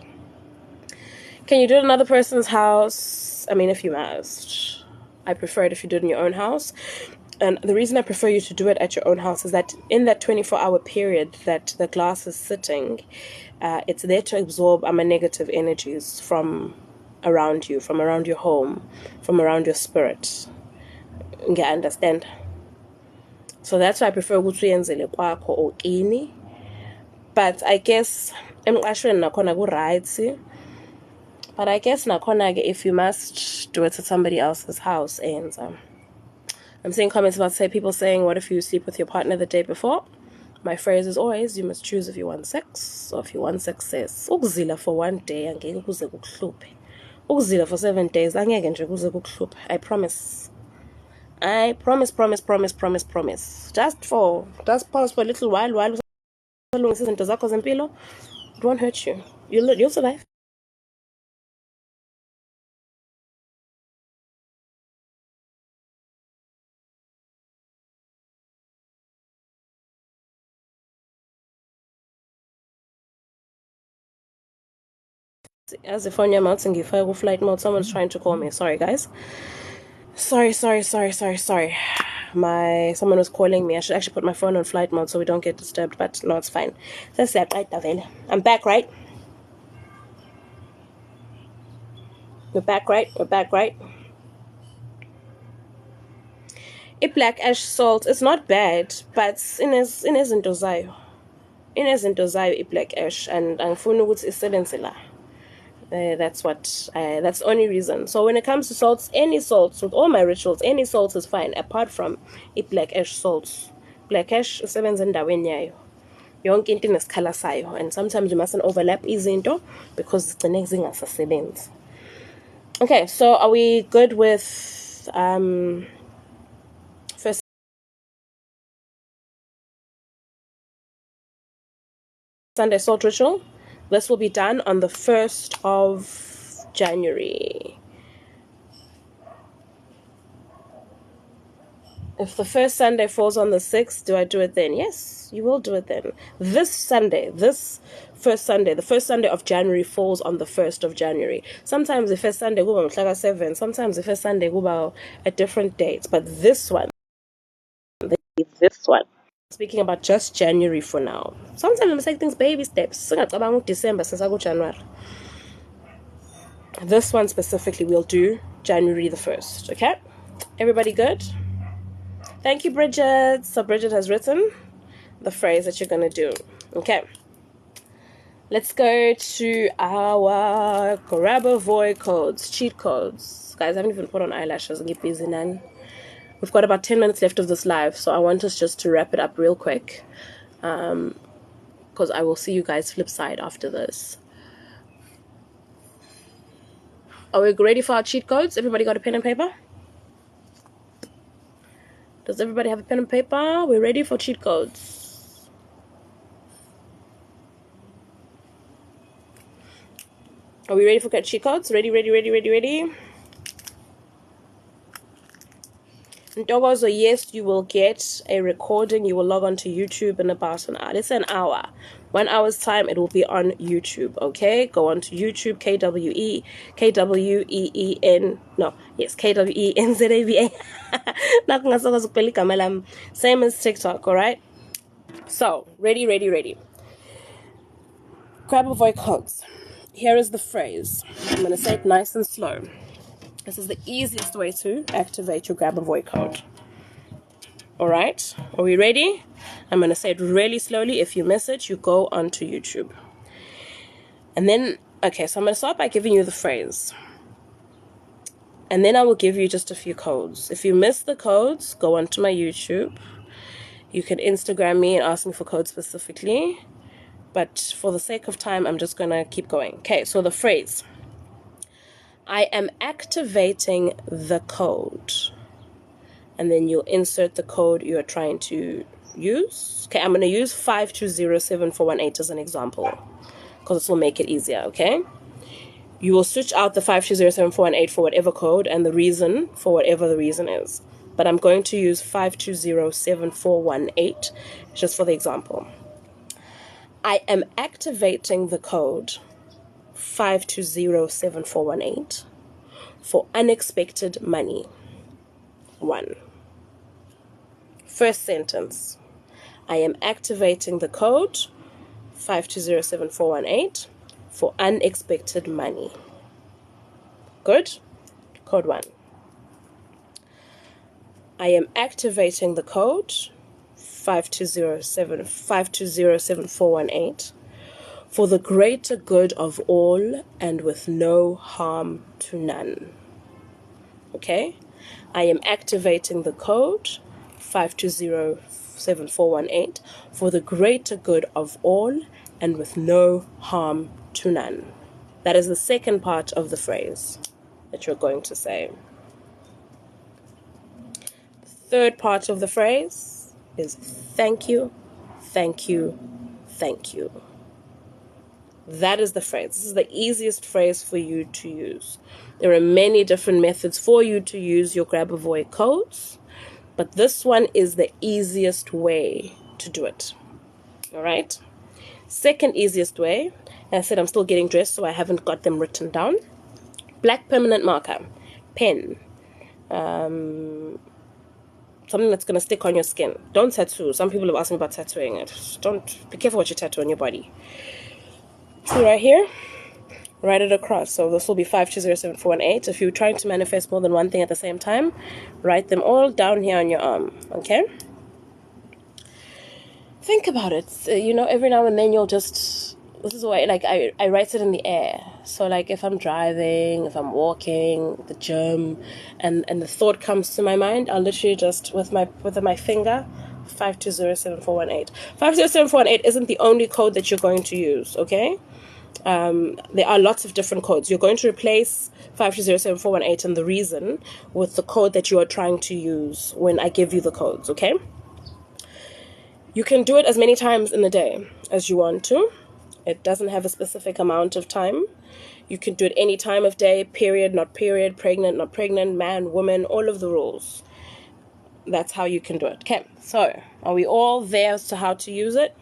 Can you do it in another person's house? I mean, if you must. I prefer it if you do it in your own house. And the reason I prefer you to do it at your own house is that in that 24-hour period that the glass is sitting, it's there to absorb negative energies from around you, from around your home, from around your spirit. You understand? So that's why I prefer ukuyenzele kwakho okini. But I guess emqashweni nakhona ku right. But I guess nakhona if you must do it at somebody else's house and I'm seeing comments about people saying, what if you sleep with your partner the day before? My phrase is always, you must choose if you want sex or if you want success. Ukuzila for 1 day angeke kuze kukuhluphe. Ukuzila for 7 days angeke nje kuze kukuhluphe. I promise. I promise. Just pause for a little while izinto zakho zempilo. It won't hurt you. You'll survive. As if on your mouth and give flight mode, someone's trying to call me. Sorry, guys. Sorry. Someone was calling me. I should actually put my phone on flight mode so we don't get disturbed, but no, it's fine. That's it, right, Abahle. I'm back, right? We're back, right? A black ash salt, it's not bad, but inezinto zayo i black ash, and angifuni ukuthi isebenze la. That's the only reason. So when it comes to salts, any salts, with all my rituals, any salt is fine, apart from black ash salts. Black ash isebenza endaweni yayo. Yonke into inesikhala sayo, and sometimes you mustn't overlap izinto because zigcine zingasasebenzi. Okay, so are we good with first Sunday salt ritual? This will be done on the 1st of January. If the first Sunday falls on the 6th, do I do it then? Yes, you will do it then. This Sunday, the first Sunday of January falls on the 1st of January. Sometimes the first Sunday go on 7, sometimes the first Sunday go at different dates, but this one. Speaking about just January for now. Sometimes I'm taking things baby steps. December since I go January. This one specifically we'll do January the 1st. Okay? Everybody good? Thank you, Bridget. So Bridget has written the phrase that you're gonna do. Okay. Let's go to our Grab-A-Voy codes, cheat codes. Guys, I haven't even put on eyelashes. Get busy, nan. We've got about 10 minutes left of this live, so I want us just to wrap it up real quick. Because I will see you guys flip side after this. Are we ready for our cheat codes? Everybody got a pen and paper? Does everybody have a pen and paper? We're ready for cheat codes. Are we ready for cheat codes? Ready? Ntokozo, yes, you will get a recording. You will log on to YouTube in about an hour. It's an hour. 1 hour's time, it will be on YouTube, okay? Go on to YouTube, KWENZABA. Same as TikTok, alright? So, ready. Grab-A-Voy codes. Here is the phrase. I'm going to say it nice and slow. This is the easiest way to activate your Grab-A-Voy code. Alright, are we ready? I'm going to say it really slowly. If you miss it, you go onto YouTube. And then, okay, so I'm going to start by giving you the phrase. And then I will give you just a few codes. If you miss the codes, go onto my YouTube. You can Instagram me and ask me for codes specifically. But for the sake of time, I'm just going to keep going. Okay, so the phrase. I am activating the code. And then you'll insert the code you're trying to use. Okay, I'm going to use 5207418 as an example, because this will make it easier, okay? You will switch out the 5207418 for whatever code and the reason for whatever the reason is. But I'm going to use 5207418 just for the example. I am activating the code 5207418 for unexpected money. 1. First sentence. I am activating the code 5207418 for unexpected money. Good? Code 1. I am activating the code 5207418 for the greater good of all and with no harm to none. Okay? I am activating the code 5207418 for the greater good of all and with no harm to none. That is the second part of the phrase that you're going to say. The third part of the phrase is thank you, thank you, thank you. That is the phrase. This is the easiest phrase for you to use. There are many different methods for you to use your Grabavoy codes, but this one is the easiest way to do it. All right? Second easiest way, and I said I'm still getting dressed, so I haven't got them written down. Black permanent marker, pen, something that's going to stick on your skin. Don't tattoo. Some people have asked me about tattooing it. Be careful what you tattoo on your body. See right here? Write it across. So this will be 5207418. If you're trying to manifest more than one thing at the same time, write them all down here on your arm. Okay? Think about it. Every now and then you'll just... This is why, I write it in the air. So, if I'm driving, if I'm walking, the gym, and the thought comes to my mind, I'll literally just, with my finger, 5207418. 5207418 isn't the only code that you're going to use, okay? There are lots of different codes. You're going to replace 5207418 and the reason with the code that you are trying to use when I give you the codes, okay? You can do it as many times in the day as you want to. It doesn't have a specific amount of time. You can do it any time of day, period, not period, pregnant, not pregnant, man, woman, all of the rules. That's how you can do it. Okay, so are we all there as to how to use it?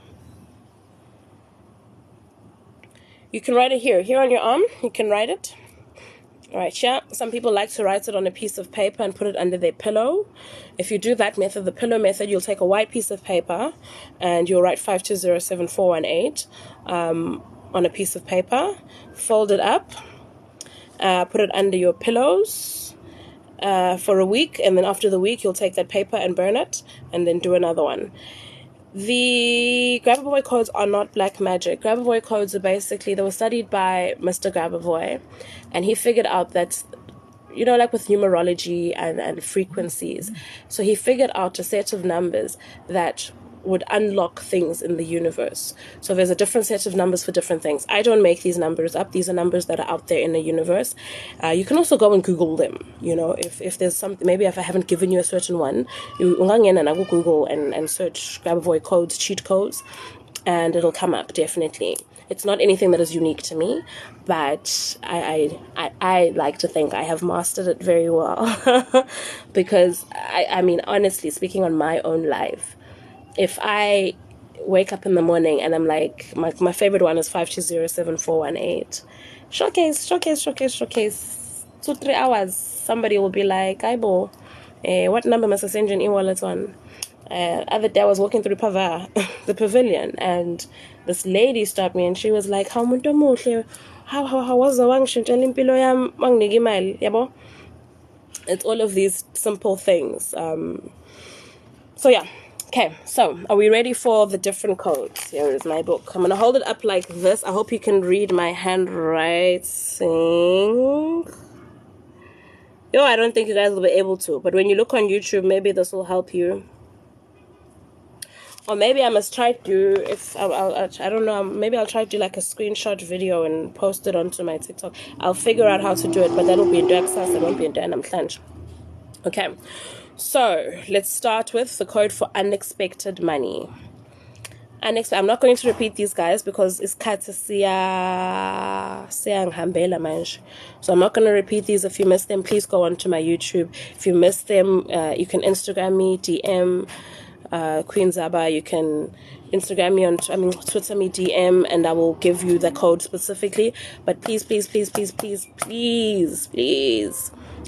You can write it here on your arm. You can write it. All right, yeah. Some people like to write it on a piece of paper and put it under their pillow. If you do that method, the pillow method, you'll take a white piece of paper and you'll write 5207418 on a piece of paper, fold it up, put it under your pillows for a week, and then after the week, you'll take that paper and burn it, and then do another one. The Grabavoy codes are not black magic. Grabavoy codes are basically, they were studied by Mr. Grabavoy, and he figured out that, with numerology and frequencies, so he figured out a set of numbers that would unlock things in the universe. So there's a different set of numbers for different things. I don't make these numbers up. These are numbers that are out there in the universe. You can also go and Google them. If there's something, maybe if I haven't given you a certain one, you go Google and search Grabavoy codes, cheat codes, and it'll come up, definitely. It's not anything that is unique to me, but I like to think I have mastered it very well. Because, honestly, speaking on my own life, if I wake up in the morning and I'm like, my favorite one is 5207418. Showcase. 2-3 hours. Somebody will be like, Aibo, what number must I send you an e-wallet on? Other day I was walking through the pavilion, and this lady stopped me and she was like, how was the wang? It's all of these simple things. So yeah. Okay, so are we ready for the different codes? Here is my book. I'm going to hold it up like this. I hope you can read my handwriting. I don't think you guys will be able to. But when you look on YouTube, maybe this will help you. Or maybe I must try to, I don't know, maybe I'll try to do like a screenshot video and post it onto my TikTok. I'll figure out how to do it, but that'll be in Daxas. It won't be in Danamklanch. Okay. So, let's start with the code for unexpected money. I'm not going to repeat these, guys, because it's hambela manje. So I'm not going to repeat these. If you missed them, please go on to my YouTube. If you missed them, you can Instagram me, DM Queen Zaba. You can Instagram me Twitter me, DM, and I will give you the code specifically. But please,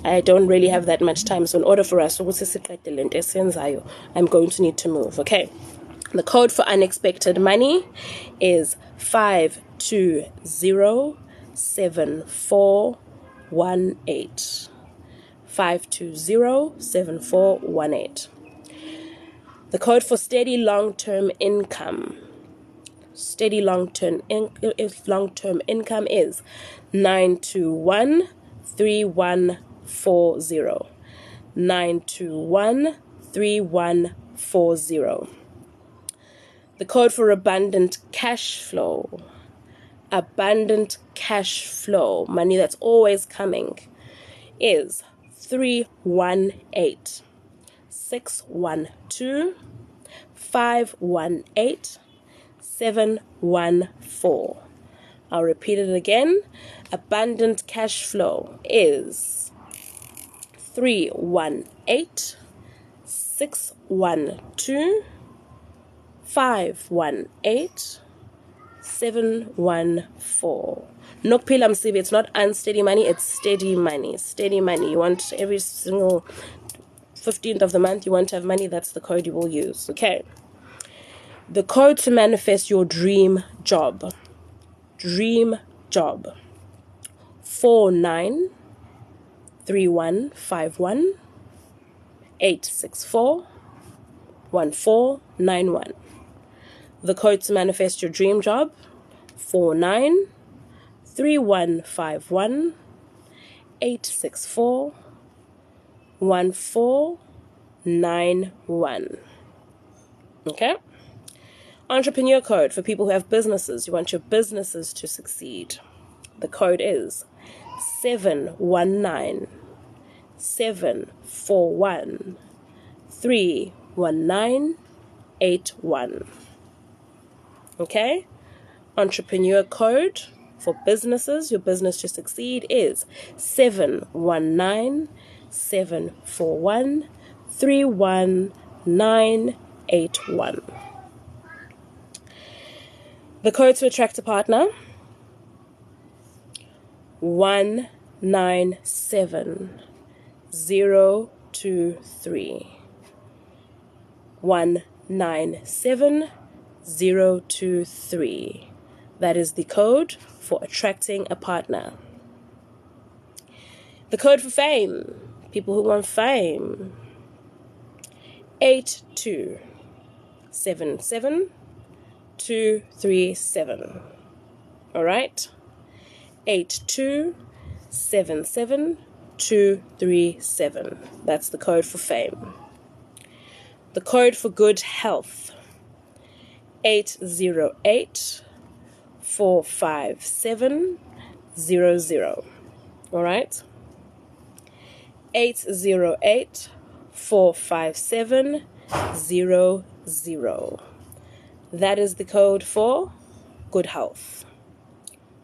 I don't really have that much time. So in order for us, I'm going to need to move, okay? The code for unexpected money is 5207418. 5207418. The code for steady long-term income. Steady long-term income is 9213140. 921 3140. The code for abundant cash flow. Abundant cash flow, money that's always coming, is 318 612 518 714. I'll repeat it again. Abundant cash flow is 318 612 518 714. No pila msibi, it's not unsteady money, it's steady money. Steady money. You want every single 15th of the month, you want to have money, that's the code you will use. Okay. The code to manifest your dream job. Dream job. 493151 864 1491. The code to manifest your dream job, 493151 864 1491. Okay? Entrepreneur code for people who have businesses. You want your businesses to succeed. The code is 719 741 31981. Okay? Entrepreneur code for businesses, your business to succeed, is 719 741 31981. The code to attract a partner, 197023. 197023. That is the code for attracting a partner. The code for fame, people who want fame, 8277237. All right? 8277237. That's the code for fame. The code for good health, 808-457-00. All right? 808-457-00. That is the code for good health.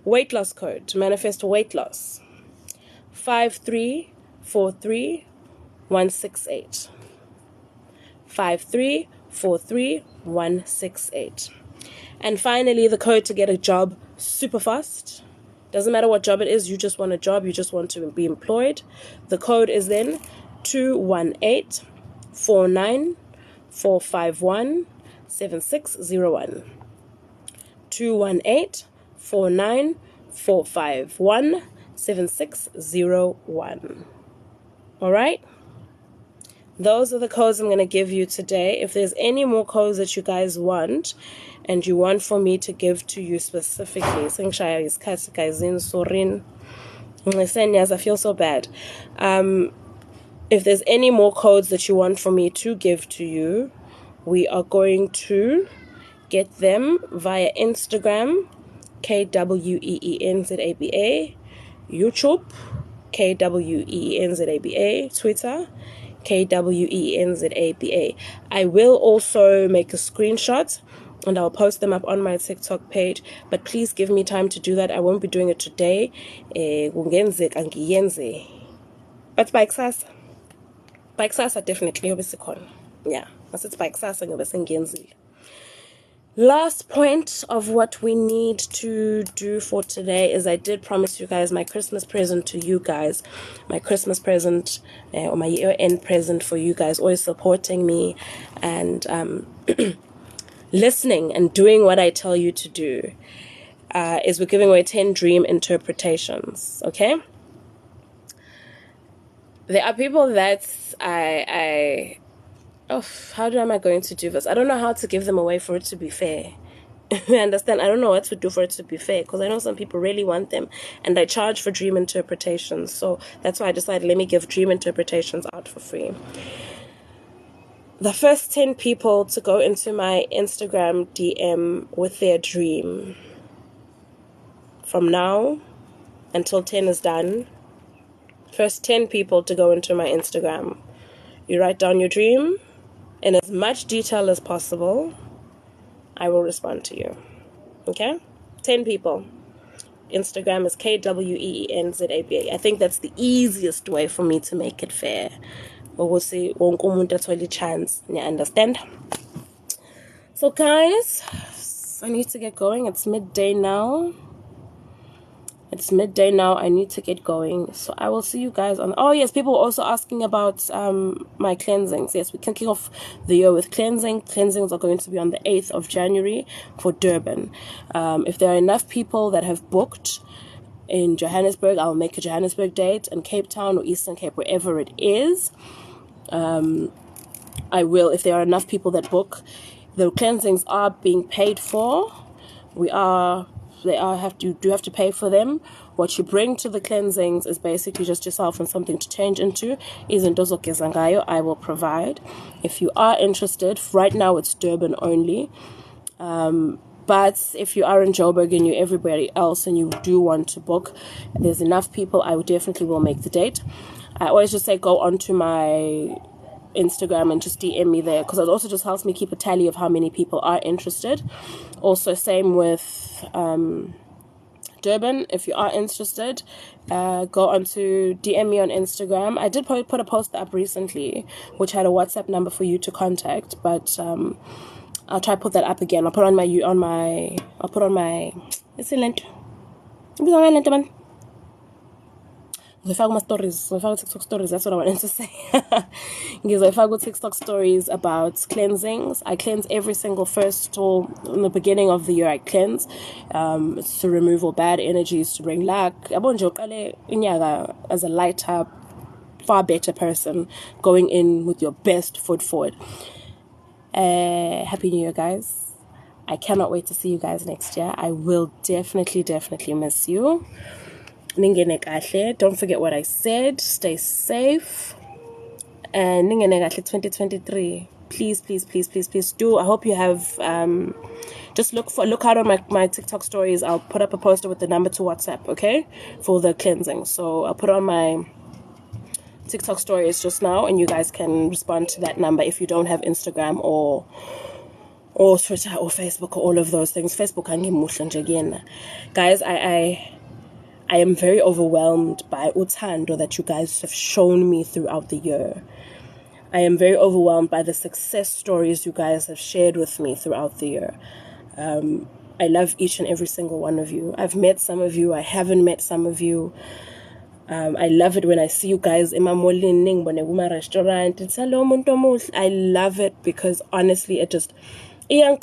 Weight loss code to manifest weight loss, 5343168. 5343168. And finally, the code to get a job super fast. Doesn't matter what job it is, you just want a job, you just want to be employed. The code is then 218-49451-7601. 218-49451-7601. All right? Those are the codes I'm going to give you today. If there's any more codes that you guys want and you want for me to give to you specifically, I feel so bad. If there's any more codes that you want for me to give to you, we are going to get them via Instagram, KWEENZABA, YouTube, KWEENZABA, Twitter, KWEENZABA. I will also make a screenshot and I'll post them up on my TikTok page, but please give me time to do that. I won't be doing it today. But by kusasa definitely obisikhona. Yeah, that's it. By kusasa ngobe sengiyenzile. Last point of what we need to do for today is I did promise you guys my Christmas present to you guys. My Christmas present or my year-end present for you guys, always supporting me and listening and doing what I tell you to do, is we're giving away 10 dream interpretations, okay? There are people that how am I going to do this? I don't know how to give them away for it to be fair. You understand? I don't know what to do for it to be fair, because I know some people really want them, and I charge for dream interpretations. So that's why I decided, let me give dream interpretations out for free. The first 10 people to go into my Instagram DM with their dream, from now until 10 is done, first 10 people to go into my Instagram, you write down your dream in as much detail as possible. I will respond to you. Okay? 10 people. Instagram is KWEENZABA. I think that's the easiest way for me to make it fair. But we'll see. Won't a chance. You understand? So guys, I need to get going. It's midday now. I need to get going. So I will see you guys on... Oh, yes. People were also asking about my cleansings. Yes, we're kicking off the year with cleansing. Cleansings are going to be on the 8th of January for Durban. If there are enough people that have booked in Johannesburg, I'll make a Johannesburg date. In Cape Town or Eastern Cape, wherever it is, I will. If there are enough people that book, the cleansings are being paid for. They have to pay for them. What you bring to the cleansings is basically just yourself and something to change into. I will provide. If you are interested, right now it's Durban only. But if you are in Joburg and you're everybody else and you do want to book, there's enough people, I definitely will make the date. I always just say go onto my Instagram and just DM me there, because it also just helps me keep a tally of how many people are interested. Also, same with Durban. If you are interested, go onto DM me on Instagram. I did put a post up recently which had a WhatsApp number for you to contact, but I'll try to put that up again. I'll put on my it's in lent. TikTok stories, that's what I wanted to say. If I go TikTok stories about cleansings, I cleanse every single first or in the beginning of the year. I cleanse. It's to remove all bad energies, to bring luck. As a lighter, far better person, going in with your best foot forward. Happy New Year, guys. I cannot wait to see you guys next year. I will definitely miss you. Don't forget what I said. Stay safe. And 2023. Please do. I hope you have just look out on my TikTok stories. I'll put up a poster with the number to WhatsApp, okay? For the cleansing. So I'll put on my TikTok stories just now, and you guys can respond to that number if you don't have Instagram or Twitter or Facebook or all of those things. Facebook again. Guys, I am very overwhelmed by uthando that you guys have shown me throughout the year. I am very overwhelmed by the success stories you guys have shared with me throughout the year. I love each and every single one of you. I've met some of you. I haven't met some of you. I love it when I see you guys in my restaurant. It's hello, muntu omuhle. I love it because honestly, it just... It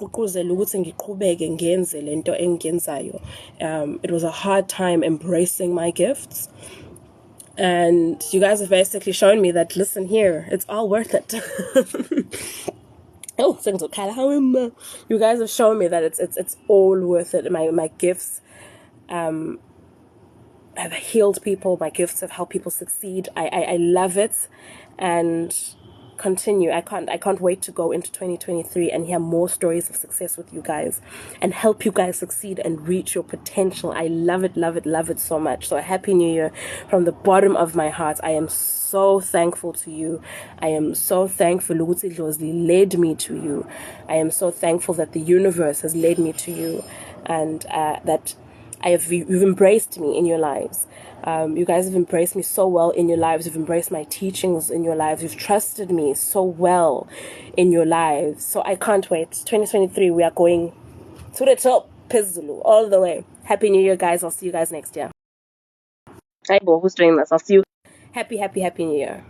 was a hard time embracing my gifts, and you guys have basically shown me that, listen here, it's all worth it. You guys have shown me that it's all worth it. My gifts have healed people. My gifts have helped people succeed. I love it, and continue. I can't wait to go into 2023 and hear more stories of success with you guys and help you guys succeed and reach your potential. I love it so much. So happy New Year from the bottom of my heart. I am so thankful to you. I am so thankful ukuthi Dlozi led me to you. I am so thankful that the universe has led me to you, and that you've embraced me in your lives. You guys have embraced me so well in your lives. You've embraced my teachings in your lives. You've trusted me so well in your lives. So I can't wait. 2023, we are going to the top, Pizulu, all the way. Happy New Year, guys. I'll see you guys next year. Hi, Bo. Who's doing this? I'll see you. Happy New Year.